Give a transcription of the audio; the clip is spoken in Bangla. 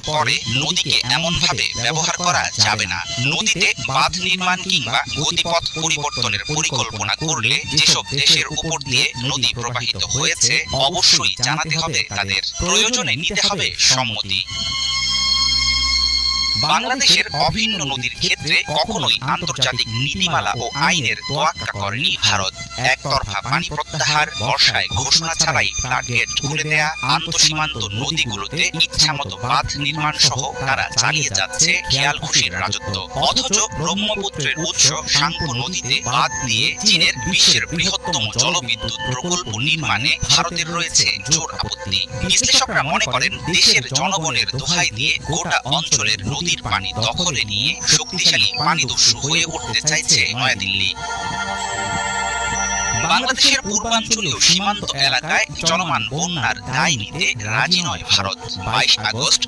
পরে নদীকে এমনভাবে ব্যবহার করা যাবে না। নদীতে বাঁধ নির্মাণ কিংবা গতিপথ পরিবর্তনের পরিকল্পনা করলে যেসব দেশের উপর দিয়ে নদী প্রবাহিত হয়েছে অবশ্যই জানাতে হবে তাদের, প্রয়োজনে নিতে হবে সম্মতি। বাংলাদেশের অভিন্ন নদীর ক্ষেত্রে কখনোই আন্তর্জাতিক নীতিমালা ও আইনের তোয়াক্কা করেনি ভারত। একতরফা পানি প্রত্যাহার, বর্ষায় ঘোষণা ছাড়াই টার্গেট খুলে দেয়া, আন্তঃসীমান্ত নদীগুলোতে ইচ্ছামতো বাঁধ নির্মাণ সহ তারা চালিয়ে যাচ্ছে খেয়াল খুশির রাজত্ব। অথচ ব্রহ্মপুত্রের উৎস সাঙ্গু নদীতে বাঁধ দিয়ে চীনের বিশ্বের বৃহত্তম জলবিদ্যুৎ প্রকল্প নির্মাণে ভারতের রয়েছে জোর আপত্তি। বিশ্লেষকরা মনে করেন দেশের জনগণের দোহাই দিয়ে গোটা অঞ্চলের নদীর পানি দখলে নিয়ে শক্তিশালী পানিদস্যু হয়ে উঠতে চাইছে নয়াদিল্লি। বাংলাদেশের পূর্বাঞ্চলীয় সীমান্ত এলাকায় চলমান বন্যার দায় নিতে রাজি নয় ভারত। 22 আগস্ট